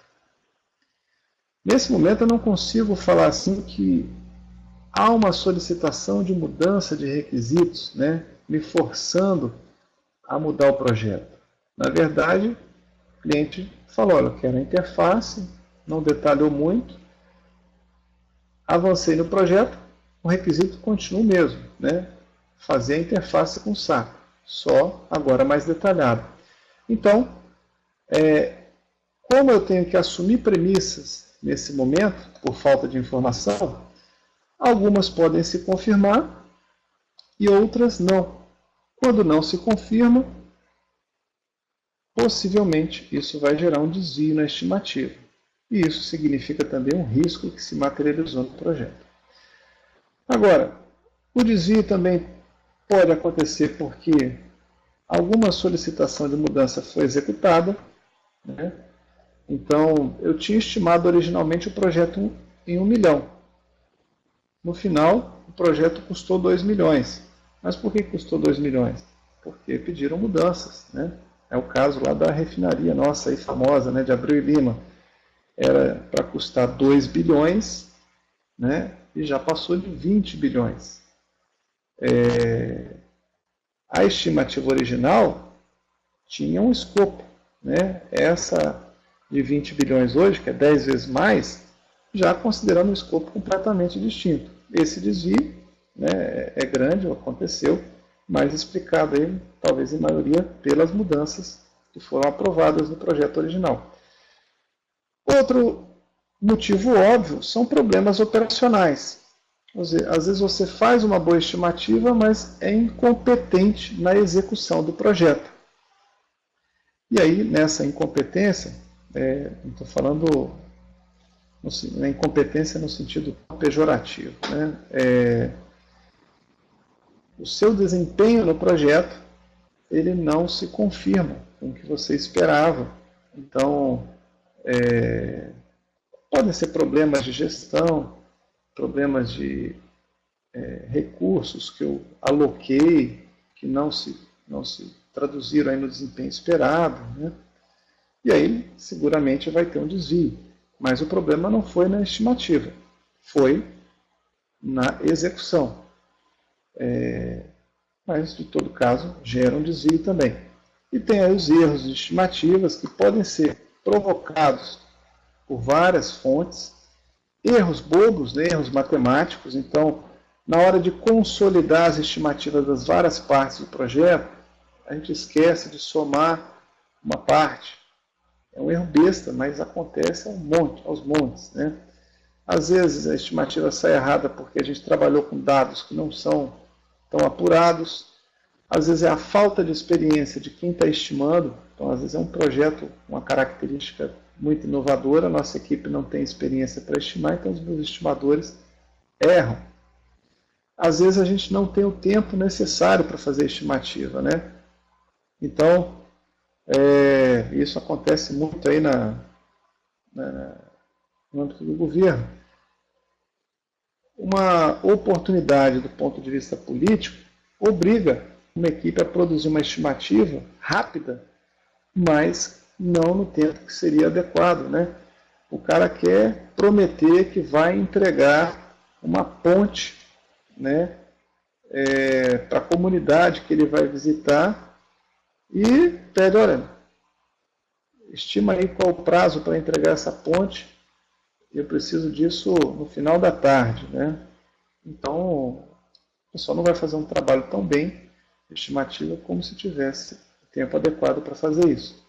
B: Nesse momento eu não consigo falar assim que há uma solicitação de mudança de requisitos, né, me forçando a mudar o projeto. Na verdade, o cliente falou: olha, eu quero a interface, não detalhou muito, avancei no projeto, o requisito continua o mesmo, né? Fazer a interface com o SAP, só agora mais detalhado. Então, como eu tenho que assumir premissas nesse momento, por falta de informação, algumas podem se confirmar e outras não. Quando não se confirma, possivelmente isso vai gerar um desvio na estimativa. E isso significa também um risco que se materializou no projeto. Agora, o desvio também pode acontecer porque alguma solicitação de mudança foi executada, né? Então, eu tinha estimado originalmente o projeto em 1 milhão. No final, o projeto custou 2 milhões. Mas por que custou 2 milhões? Porque pediram mudanças, né? É o caso lá da refinaria nossa aí famosa, né, de Abreu e Lima. Era para custar 2 bilhões, né, e já passou de 20 bilhões. A estimativa original tinha um escopo, né? Essa de 20 bilhões hoje, que é 10 vezes mais, já considerando um escopo completamente distinto. Esse desvio, né, é grande, aconteceu, mas explicado aí, talvez em maioria, pelas mudanças que foram aprovadas no projeto original. Outro motivo óbvio são problemas operacionais. Às vezes você faz uma boa estimativa, mas é incompetente na execução do projeto. E aí, nessa incompetência, não estou falando na incompetência no sentido pejorativo, né? O seu desempenho no projeto, ele não se confirma com o que você esperava. Então, podem ser problemas de gestão, problemas de recursos que eu aloquei, que não se traduziram aí no desempenho esperado, né? E aí, seguramente, vai ter um desvio. Mas o problema não foi na estimativa, foi na execução. Mas, de todo caso, gera um desvio também. E tem aí os erros de estimativas que podem ser provocados por várias fontes, erros bobos, né, erros matemáticos. Então, na hora de consolidar as estimativas das várias partes do projeto, a gente esquece de somar uma parte. É um erro besta, mas acontece aos montes, né? Às vezes a estimativa sai errada porque a gente trabalhou com dados que não são tão apurados. Às vezes é a falta de experiência de quem está estimando. Então, às vezes é um projeto, uma característica muito inovadora, a nossa equipe não tem experiência para estimar, então os meus estimadores erram. Às vezes a gente não tem o tempo necessário para fazer a estimativa, né? Então, isso acontece muito aí no âmbito do governo. Uma oportunidade do ponto de vista político obriga uma equipe a produzir uma estimativa rápida, mas não no tempo que seria adequado, né? O cara quer prometer que vai entregar uma ponte, né, para a comunidade que ele vai visitar e pede, olha, estima aí qual o prazo para entregar essa ponte, eu preciso disso no final da tarde, né? Então, o pessoal não vai fazer um trabalho tão bem estimativa como se tivesse o tempo adequado para fazer isso.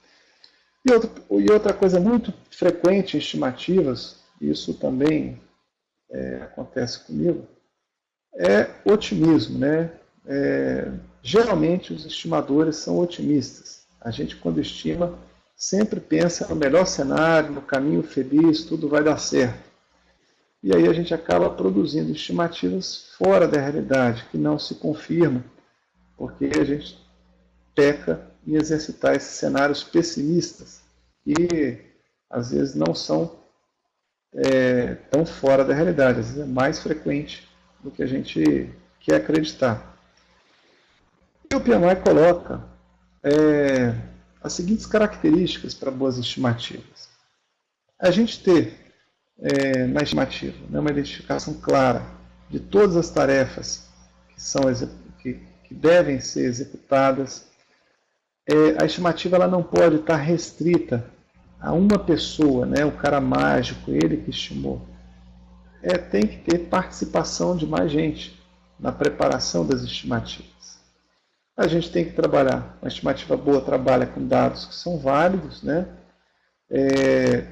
B: E outra coisa muito frequente em estimativas, isso também acontece comigo, é otimismo, né? Geralmente os estimadores são otimistas. A gente, quando estima, sempre pensa no melhor cenário, no caminho feliz, tudo vai dar certo. E aí a gente acaba produzindo estimativas fora da realidade, que não se confirmam, porque a gente peca em exercitar esses cenários pessimistas, que às vezes não são tão fora da realidade, às vezes é mais frequente do que a gente quer acreditar. E o PMI coloca as seguintes características para boas estimativas. A gente ter na estimativa, né, uma identificação clara de todas as tarefas que devem ser executadas. A estimativa ela não pode estar restrita a uma pessoa, né, o cara mágico, ele que estimou. Tem que ter participação de mais gente na preparação das estimativas. A gente tem que trabalhar, uma estimativa boa trabalha com dados que são válidos, né?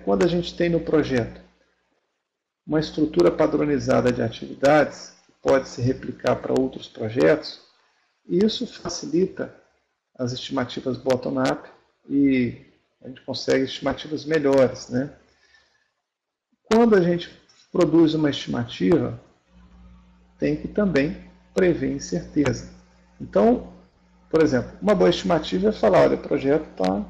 B: Quando a gente tem no projeto uma estrutura padronizada de atividades, que pode se replicar para outros projetos, isso facilita as estimativas bottom-up e a gente consegue estimativas melhores, né? Quando a gente produz uma estimativa, tem que também prever incerteza. Então, por exemplo, uma boa estimativa é falar, olha, o projeto está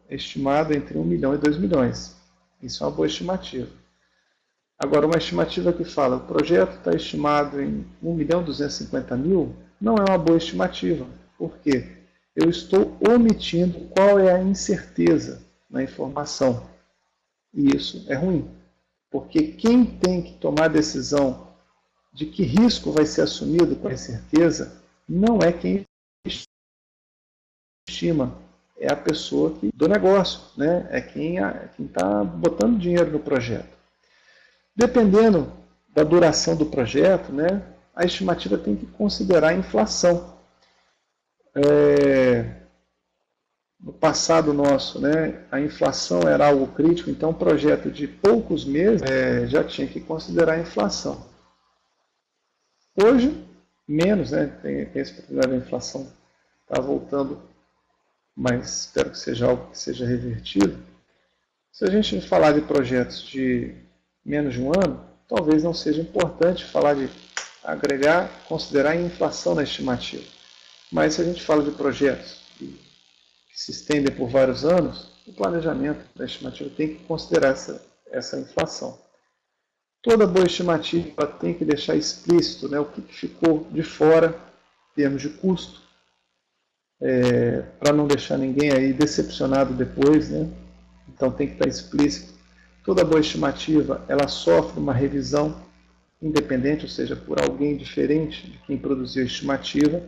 B: estimado entre 1 milhão e 2 milhões. Isso é uma boa estimativa. Agora, uma estimativa que fala, o projeto está estimado em 1 milhão e 250 mil, não é uma boa estimativa. Por quê? Eu estou omitindo qual é a incerteza na informação. E isso é ruim. Porque quem tem que tomar a decisão de que risco vai ser assumido com a incerteza não é quem estima, é a pessoa do negócio, né? É quem está botando dinheiro no projeto. Dependendo da duração do projeto, né, a estimativa tem que considerar a inflação. No passado nosso, né, a inflação era algo crítico, então um projeto de poucos meses já tinha que considerar a inflação. Hoje, menos, né, tem esse problema da inflação, está voltando mas espero que seja algo que seja revertido. Se a gente falar de projetos de menos de um ano, talvez não seja importante falar de agregar, considerar a inflação na estimativa. Mas se a gente fala de projetos que se estendem por vários anos, o planejamento da estimativa tem que considerar essa inflação. Toda boa estimativa tem que deixar explícito, né, o que ficou de fora em termos de custo, para não deixar ninguém aí decepcionado depois, né? Então tem que estar explícito. Toda boa estimativa ela sofre uma revisão independente, ou seja, por alguém diferente de quem produziu a estimativa.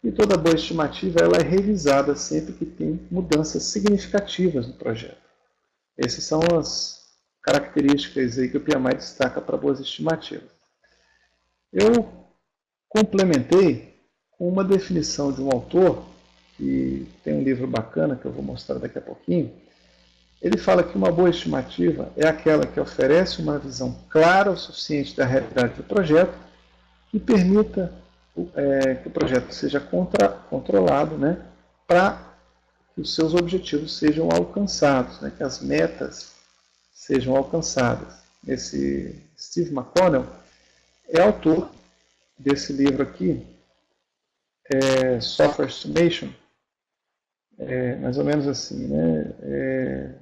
B: E toda boa estimativa ela é revisada sempre que tem mudanças significativas no projeto. Essas são as características aí que o PMI destaca para boas estimativas. Eu complementei com uma definição de um autor, que tem um livro bacana que eu vou mostrar daqui a pouquinho. Ele fala que uma boa estimativa é aquela que oferece uma visão clara o suficiente da realidade do projeto que permita que o projeto seja controlado, né, para que os seus objetivos sejam alcançados, né, que as metas sejam alcançadas. Esse Steve McConnell é autor desse livro aqui, Software Estimation, mais ou menos assim, né?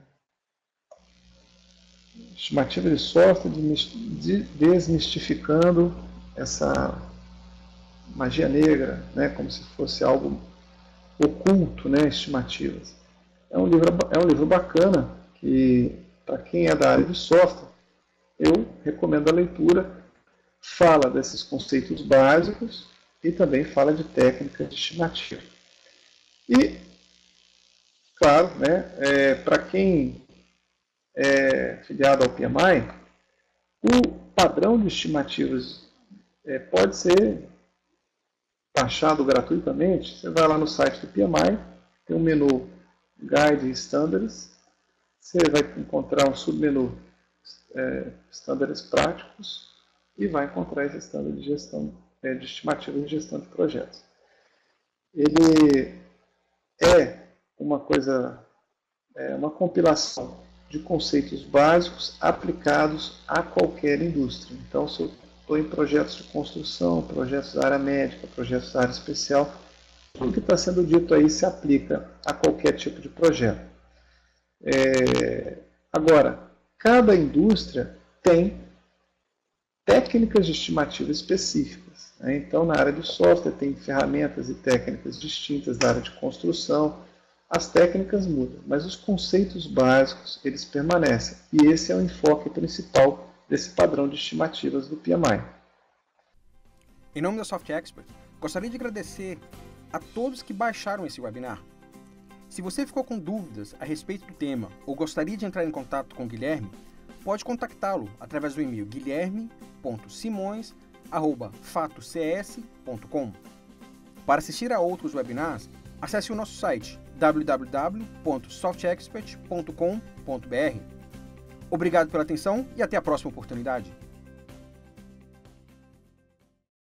B: Estimativa de software, desmistificando essa magia negra, né? Como se fosse algo oculto, né? Estimativas. É um livro bacana que, para quem é da área de software, eu recomendo a leitura. Fala desses conceitos básicos e também fala de técnicas de estimativa. E, claro, né, para quem é filiado ao PMI, o padrão de estimativas pode ser baixado gratuitamente. Você vai lá no site do PMI, tem um menu Guide e Standards, você vai encontrar um submenu Standards Práticos e vai encontrar esse standard de gestão de estimativas de gestão de projetos. Ele é uma compilação de conceitos básicos aplicados a qualquer indústria. Então, se eu estou em projetos de construção, projetos da área médica, projetos da área especial, tudo que está sendo dito aí se aplica a qualquer tipo de projeto. Agora, cada indústria tem técnicas de estimativa específicas, né? Então, na área de software tem ferramentas e técnicas distintas da área de construção. As técnicas mudam, mas os conceitos básicos eles permanecem. E esse é o enfoque principal desse padrão de estimativas do PMI.
A: Em nome da Soft Expert, gostaria de agradecer a todos que baixaram esse webinar. Se você ficou com dúvidas a respeito do tema ou gostaria de entrar em contato com o Guilherme, pode contactá-lo através do e-mail guilherme.simões@fatocs.com. Para assistir a outros webinars, acesse o nosso site www.softexpert.com.br. Obrigado pela atenção e até a próxima oportunidade.